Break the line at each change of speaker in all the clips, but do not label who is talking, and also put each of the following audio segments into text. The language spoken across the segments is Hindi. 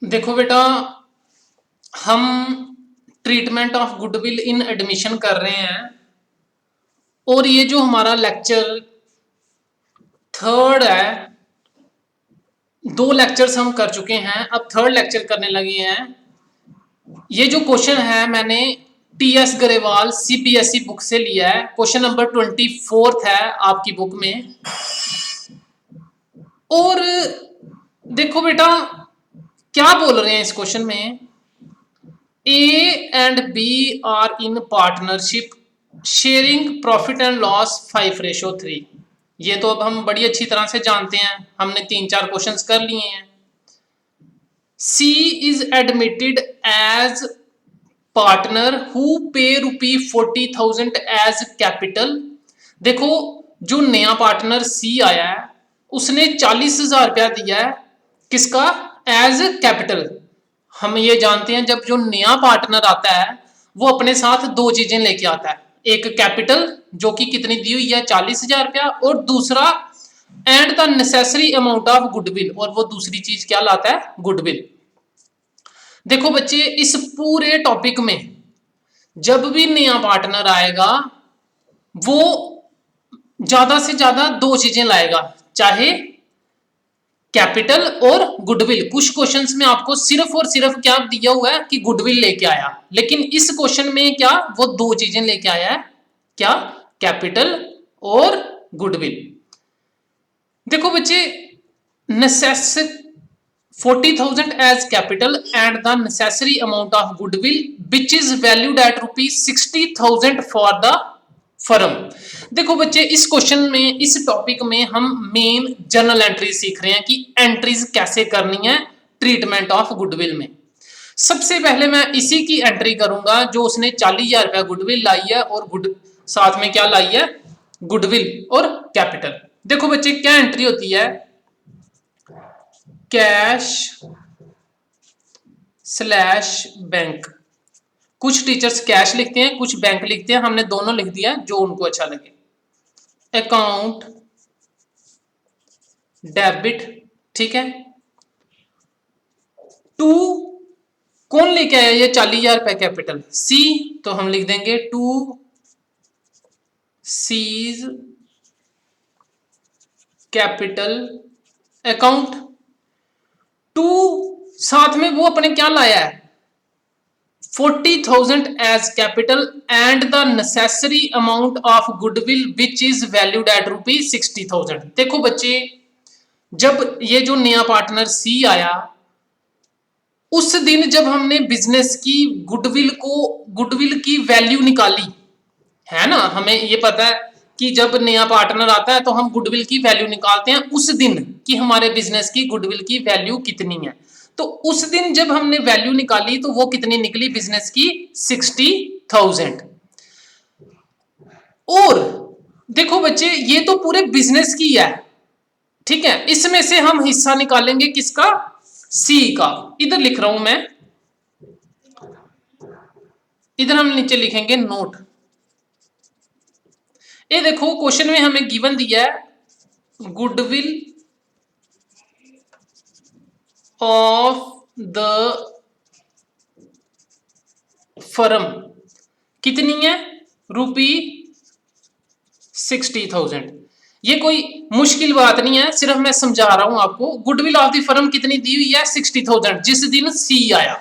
देखो बेटा, हम treatment of goodwill in admission कर रहे हैं और ये जो हमारा लेक्चर थर्ड है, 2 लेक्चर्स हम कर चुके हैं, अब थर्ड लेक्चर करने लगे हैं। ये जो क्वेश्चन है मैंने टी.एस. गरेवाल सीबीएसई बुक से लिया है। क्वेश्चन नंबर 24 है आपकी बुक में। और देखो बेटा, क्या बोल रहे हैं इस क्वेश्चन में, A and B are in partnership sharing profit and loss 5:3। ये तो अब हम बड़ी अच्छी तरह से जानते हैं, हमने 3-4 क्वेश्चंस कर लिए हैं। C is admitted as partner who pays ₹40,000 as capital. देखो, जो नया पार्टनर सी आया है उसने 40,000 रुपया दिया है, किसका? As capital. हम ये जानते हैं जब जो नया पार्टनर आता है वो अपने साथ 2 चीजें लेके आता है, एक कैपिटल जो कि कितनी दी हुई है 40,000 रुपया, और दूसरा and the necessary amount of goodwill, और वो दूसरी चीज क्या लाता है? गुडविल। देखो बच्चे, इस पूरे टॉपिक में जब भी नया पार्टनर आएगा वो ज्यादा से ज्यादा 2 चीजें लाएगा, चाहे कैपिटल और गुडविल। कुछ क्वेश्चंस में आपको सिर्फ और सिर्फ क्या दिया हुआ है कि गुडविल लेके आया, लेकिन इस क्वेश्चन में क्या वो 2 चीजें लेके आया है, क्या? कैपिटल और गुडविल। देखो बच्चे, necessary 40,000 as capital and the necessary amount of goodwill which is valued at ₹60,000 for the firm. देखो बच्चे, इस क्वेश्चन में, इस टॉपिक में हम मेन जर्नल एंट्री सीख रहे हैं कि एंट्रीज कैसे करनी है ट्रीटमेंट ऑफ गुडविल में। सबसे पहले मैं इसी की एंट्री करूंगा जो उसने 40,000 रुपया गुडविल लाई है और साथ में क्या लाई है? गुडविल और कैपिटल। देखो बच्चे, क्या एंट्री होती है? Cash slash bank. कुछ टीचर्स कैश लिखते हैं, कुछ बैंक लिखते हैं, हमने दोनों लिख दिया जो उनको अच्छा लगे। अकाउंट डेबिट, ठीक है। टू, कौन लेके आया ये 40,000 रुपए कैपिटल? सी, तो हम लिख देंगे to C's capital account. To, साथ में वो अपने क्या लाया है? 40,000 as capital and the necessary amount of goodwill which is valued at ₹60,000। देखो बच्चे, जब ये जो नया पार्टनर सी आया उस दिन जब हमने बिजनेस की गुडविल की वैल्यू निकाली है ना, हमें ये पता है कि जब नया पार्टनर आता है तो हम गुडविल की वैल्यू निकालते हैं उस दिन कि हमारे बिजनेस की गुडविल की वैल्यू कितनी है। तो उस दिन जब हमने वैल्यू निकाली तो वो कितनी निकली बिजनेस की? 60,000। और देखो बच्चे, ये तो पूरे बिजनेस की है, ठीक है। इसमें से हम हिस्सा निकालेंगे किसका? सी का। इधर लिख रहा हूं मैं, इधर हम नीचे लिखेंगे नोट। ये देखो, क्वेश्चन में हमें गिवन दिया है गुडविल ऑफ द फर्म कितनी है? ₹60,000। ये कोई मुश्किल बात नहीं है, सिर्फ मैं समझा रहा हूं आपको। गुडविल ऑफ द फर्म कितनी दी हुई है? 60,000, जिस दिन सी आया,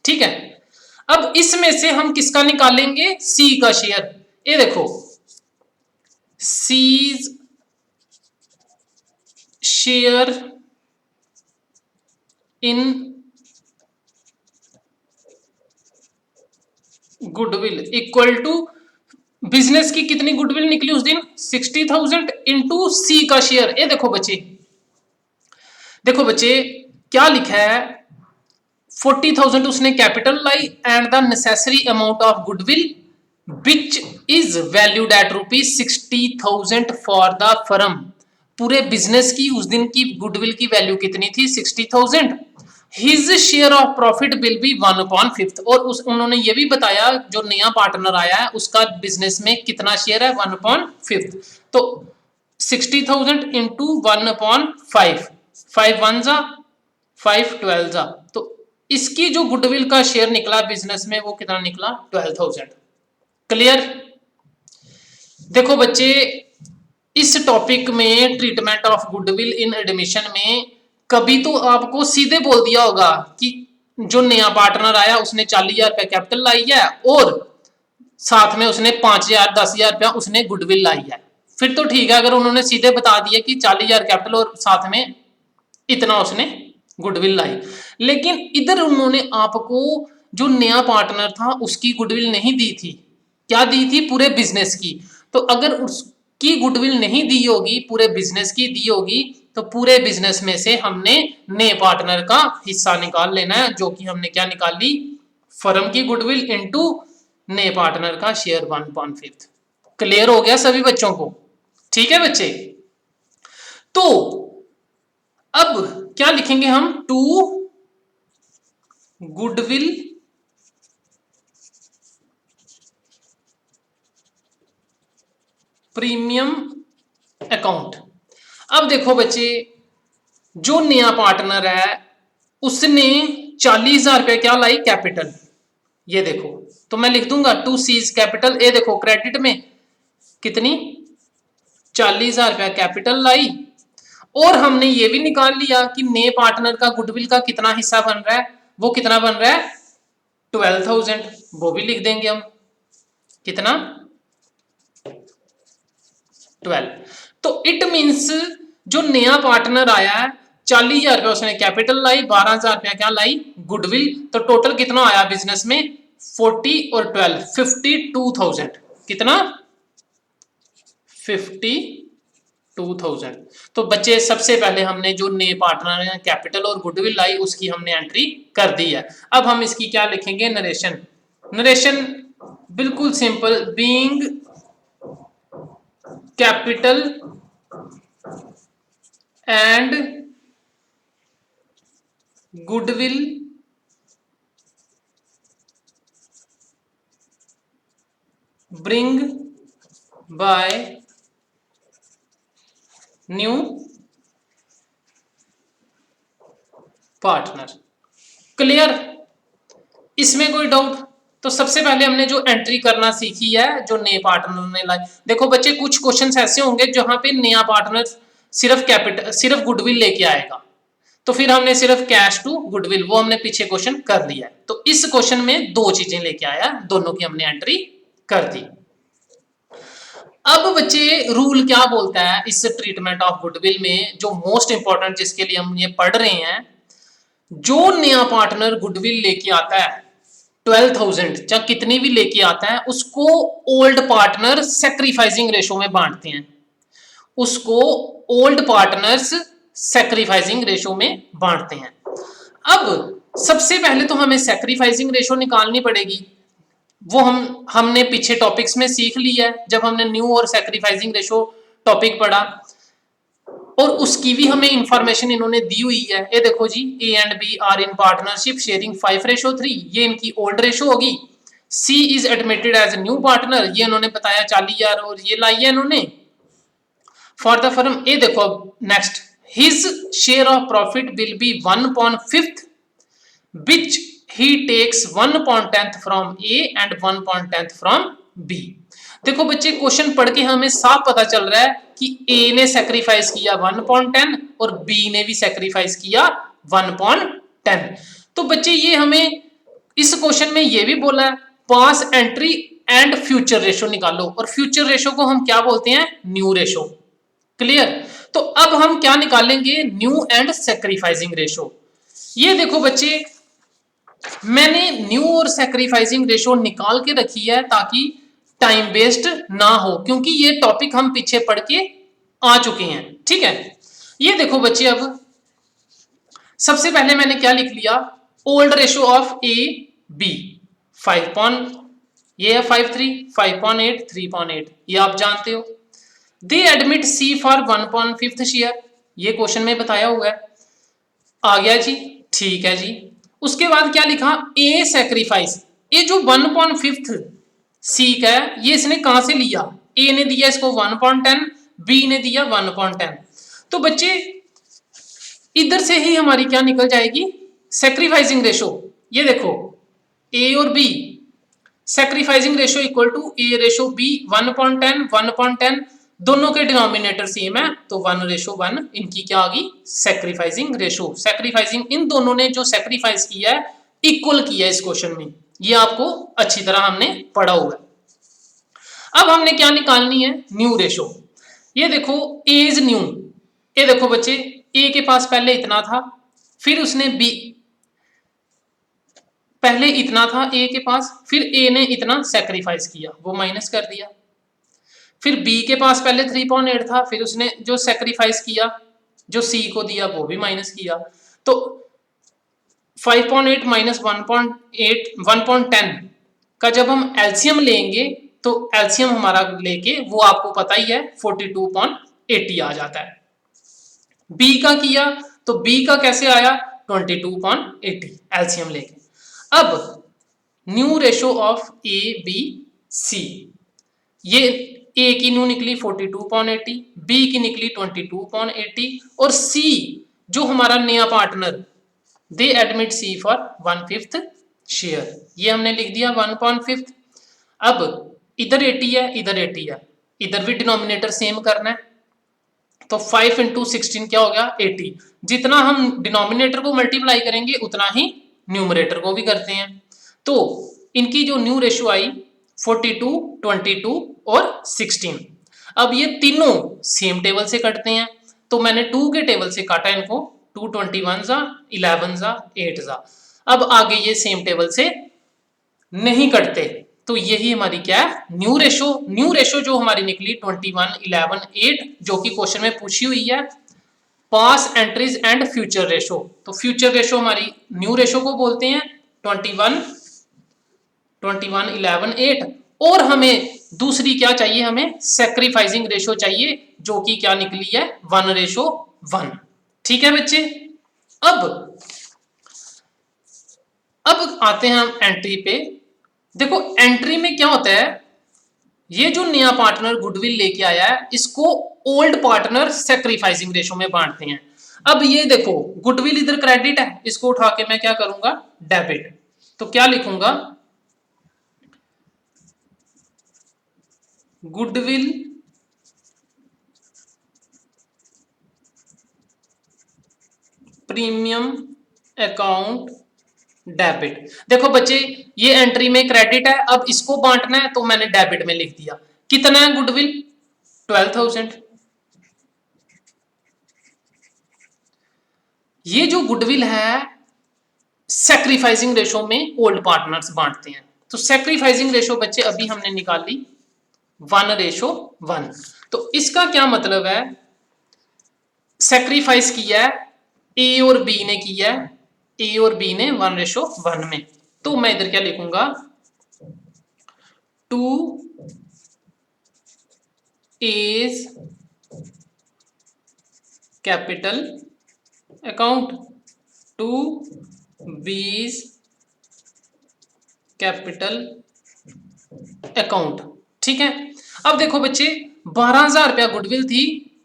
ठीक है। अब इसमें से हम किसका निकालेंगे? सी का शेयर। ये देखो, C's share in goodwill equal to business की कितनी गुडविल निकली उस दिन? 60,000 इंटू सी का शेयर। ये देखो बच्चे, देखो बच्चे क्या लिखा है? 40,000 उसने capital lie and the necessary amount of goodwill which is valued at ₹60,000 for the firm. पूरे बिजनेस की उस दिन की गुडविल की वैल्यू कितनी थी? 60,000। His share of profit will be 1/5। और उन्होंने ये भी बताया जो नया पार्टनर आया है उसका बिजनेस में कितना शेयर है? 1/5। तो 60,000 इंटू 1/5, 5 1 जा 5/12 जा, तो इसकी जो गुडविल का शेयर निकला बिजनेस में वो कितना निकला 12,000। क्लियर। देखो बच्चे, इस टॉपिक में treatment of goodwill in admission में कभी तो आपको सीधे बोल दिया होगा कि जो नया पार्टनर आया उसने 40,000 रुपया कैपिटल लाई है और साथ में उसने 5,000 10,000 रुपया उसने गुडविल लाई है, फिर तो ठीक है। अगर उन्होंने सीधे बता दिया कि 40,000 कैपिटल और साथ में इतना उसने गुडविल लाई, लेकिन इधर उन्होंने आपको जो नया पार्टनर था उसकी गुडविल नहीं दी थी, क्या दी थी, पूरे बिजनेस की। तो अगर उसकी गुडविल नहीं दी होगी, पूरे बिजनेस की दी होगी, तो पूरे बिजनेस में से हमने नए पार्टनर का हिस्सा निकाल लेना है, जो कि हमने क्या निकाल ली, फर्म की गुडविल इनटू नए पार्टनर का शेयर 1/5। क्लियर हो गया सभी बच्चों को? ठीक है बच्चे। तो अब क्या लिखेंगे हम, टू गुडविल प्रीमियम अकाउंट। अब देखो बच्चे, जो नया पार्टनर है उसने 40,000 रुपए क्या लाई कैपिटल, ये देखो, तो मैं लिख दूंगा टू सीज कैपिटल। ए देखो क्रेडिट में कितनी 40,000 रुपया कैपिटल लाई, और हमने ये भी निकाल लिया कि नए पार्टनर का गुडविल का कितना हिस्सा बन रहा है, वो कितना बन रहा है 12,000, वो भी लिख देंगे हम, कितना 12। तो इट मींस जो नया पार्टनर आया है 40,000 रुपया उसने कैपिटल लाई, 12,000 रुपया क्या लाई गुडविल, तो टोटल कितना आया बिजनेस में 40 और 12 52,000, कितना 52,000। तो बच्चे सबसे पहले हमने जो नए पार्टनर है कैपिटल और गुडविल लाई उसकी हमने एंट्री कर दी है। अब हम इसकी क्या लिखेंगे, नरेशन। नरेशन बिल्कुल simple, being capital and goodwill bring by new partner. Clear? इसमें कोई डाउट? तो सबसे पहले हमने जो एंट्री करना सीखी है जो नए पार्टनर ने लाई, देखो बच्चे कुछ क्वेश्चंस ऐसे होंगे जहां पे नया पार्टनर सिर्फ कैपिटल सिर्फ गुडविल लेके आएगा, तो फिर हमने सिर्फ कैश टू गुडविल वो हमने पीछे क्वेश्चन कर लिया है। तो इस क्वेश्चन में दो चीजें लेके आया, दोनों की हमने एंट्री कर दी। अब बच्चे रूल क्या बोलता है इस ट्रीटमेंट ऑफ गुडविल में, जो मोस्ट इंपॉर्टेंट जिसके लिए हम ये पढ़ रहे हैं, जो नया पार्टनर गुडविल लेके आता है 12,000 चाहे कितनी भी लेके आता है, उसको ओल्ड पार्टनर सैक्रिफाइसिंग रेशो में बांटते हैं, उसको ओल्ड पार्टनर्स सैक्रिफाइसिंग रेशो में बांटते हैं। अब सबसे पहले तो हमें सैक्रिफाइसिंग रेशो निकालनी पड़ेगी, वो हमने पीछे टॉपिक्स में सीख लिया है जब हमने न्यू और सैक्रिफाइसिंग रेशो टॉपिक पढ़ा, और उसकी भी हमें इंफॉर्मेशन इन्होंने दी हुई है। ये देखो जी, A and B are in partnership sharing 5/3, ये इनकी ओल्ड रेशो होगी। C is admitted as new partner, ये इन्होंने बताया 40,000 और ये लाई है इन्होंने फॉर द फर्म। ये देखो next, his share of profit will be 1/5 which he takes 1/10 from A and 1/10 from B। देखो बच्चे क्वेश्चन पढ़ के हमें साफ पता चल रहा है कि A ने सैक्रिफाइस किया 1/10 और B ने भी सैक्रिफाइस किया 1/10। तो बच्चे ये हमें इस क्वेश्चन में ये भी बोला है पास एंट्री एंड फ्यूचर रेशो निकालो, और फ्यूचर रेशो को हम क्या बोलते हैं, न्यू रेशो। क्लियर? तो अब हम क्या निकालेंगे, न्यू एंड सैक्रिफाइसिंग रेशो। ये देखो बच्चे, मैंने न्यू और सैक्रिफाइसिंग रेशो निकाल के रखी है ताकि टाइम वेस्ट ना हो, क्योंकि ये टॉपिक हम पीछे पढ़ के आ चुके हैं। ठीक है, ये देखो बच्चे, अब सबसे पहले मैंने क्या लिख लिया, old ratio of A B 5, ये है 5/3, 5.8, 3.8, ये आप जानते हो। They admit C for 1/5 share, ये क्वेश्चन में बताया हुआ है, आ गया जी, ठीक है जी। उसके बाद क्या लिखा, ए सैक्रिफाइस, ये जो 1/5 सीक है ये इसने कहां से लिया, ए ने दिया इसको 1/10, बी ने दिया 1/10। तो बच्चे इधर से ही हमारी क्या निकल जाएगी, सैक्रिफाइसिंग रेशो। ये देखो ए और B, sacrificing ratio equal to A ratio B, 1/10 1/10, दोनों के डिनोमिनेटर सेम है तो 1:1, इनकी क्या आ गई, सैक्रिफाइसिंग रेशो। सैक्रिफाइसिंग, इन दोनों ने जो सैक्रिफाइस किया है इक्वल किया है इस क्वेश्चन में, ये आपको अच्छी तरह हमने पढ़ा हुआ है। अब हमने क्या निकालनी है, न्यू रेशो। ये देखो ए इज न्यू, ये देखो बच्चे ए के पास पहले इतना था, फिर उसने बी, पहले इतना था ए के पास, फिर ए ने इतना सैक्रिफाइस किया वो माइनस कर दिया, फिर बी के पास पहले 3.8 था, फिर उसने जो सैक्रिफाइस किया जो सी को दिया वो भी माइनस किया, तो 5.8 माइनस 1.8 1.10 का जब हम एलसीएम लेंगे तो एलसीएम हमारा लेके वो आपको पता ही है 42.80 आ जाता है। बी का किया तो बी का कैसे आया 22.80 एलसीएम लेके। अब new ratio of A B C, ये ए की न्यू निकली 42.80, बी की निकली 22.80 और सी जो हमारा नया partner, they admit C for 1/5 share, ये हमने लिख दिया 1/5। अब इधर 80 है इधर 80 है, इधर भी डिनोमिनेटर सेम करना है, तो 5 × 16 क्या हो गया 80, जितना हम डिनोमिनेटर को मल्टीप्लाई करेंगे उतना ही न्यूमरेटर को भी करते हैं, तो इनकी जो न्यू रेशियो आई 42 22 और 16। अब ये तीनों सेम टेबल से कटते हैं, तो मैंने 2 के टेबल से काटा इनको, 2 21 जा 11 जा 8 जा, अब आगे ये सेम टेबल से नहीं कटते, तो यही हमारी क्या है न्यू रेशो। न्यू रेशो जो हमारी निकली 21 11 8, जो कि क्वेश्चन में पूछी हुई है, पास एंट्रीज एंड फ्यूचर रेशो, तो फ्यूचर रेशो हमारी न्यू रेशो को बोलते हैं 21 11 8, और हमें दूसरी क्या चाहिए, हमें सैक्रिफाइसिंग रेशो चाहिए जो कि क्या निकली है 1:1। ठीक है बच्चे, अब आते हैं हम एंट्री पे। देखो एंट्री में क्या होता है, ये जो नया पार्टनर गुडविल लेके आया है इसको ओल्ड पार्टनर सैक्रिफाइसिंग रेशो में बांटते हैं। अब ये देखो गुडविल इधर क्रेडिट है, इसको उठा के मैं क्या करूंगा डेबिट, तो क्या लिखूंगा गुडविल प्रीमियम अकाउंट डेबिट। देखो बच्चे ये एंट्री में क्रेडिट है, अब इसको बांटना है तो मैंने डेबिट में लिख दिया। कितना है गुडविल 12,000। ये जो गुडविल है सैक्रिफाइसिंग रेशो में ओल्ड पार्टनर्स बांटते हैं, तो सैक्रिफाइसिंग रेशो बच्चे अभी हमने निकाली 1:1, तो इसका क्या मतलब है, सैक्रिफाइस किया है ए और बी ने किया है, ए और बी ने 1:1 में, तो मैं इधर क्या लिखूंगा 2 A's capital account 2 B's capital account. ठीक है, अब देखो बच्चे 12,000 रुपया गुडविल थी,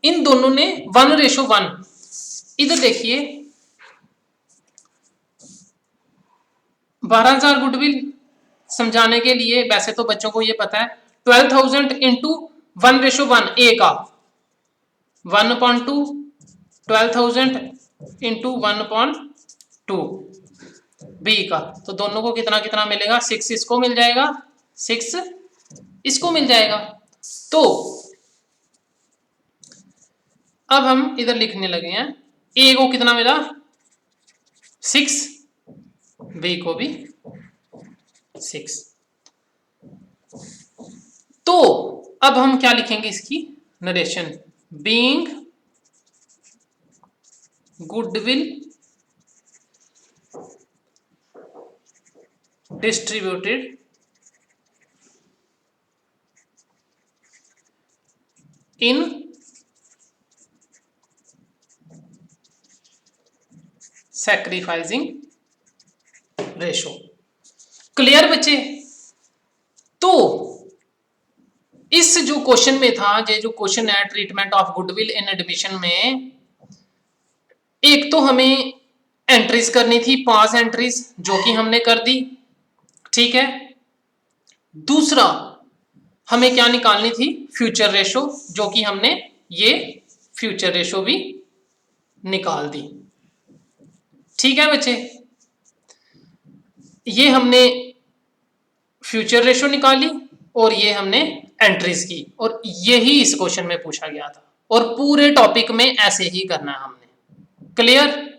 इन दोनों ने 1:1, इधर देखिए 12,000 गुडविल समझाने के लिए, वैसे तो बच्चों को ये पता है 12,000 इंटू 1:1 ए का 1/2, 12,000 इंटू 1/2 बी का, तो दोनों को कितना कितना मिलेगा 6 इसको मिल जाएगा 6 इसको मिल जाएगा। तो अब हम इधर लिखने लगे हैं ए को कितना मिला 6, बी को भी 6। तो अब हम क्या लिखेंगे इसकी narration, being goodwill distributed in sacrificing ratio. Clear बच्चे, तो इस जो क्वेश्चन में था, ये जो क्वेश्चन है treatment of goodwill in admission में, एक तो हमें एंट्रीज करनी थी 5 एंट्रीज जो कि हमने कर दी, ठीक है। दूसरा हमें क्या निकालनी थी, फ्यूचर रेशो, जो कि हमने ये फ्यूचर रेशो भी निकाल दी, ठीक है बच्चे। ये हमने फ्यूचर रेशो निकाली और ये हमने एंट्रीज की, और यही इस क्वेश्चन में पूछा गया था, और पूरे टॉपिक में ऐसे ही करना है हमने। क्लियर?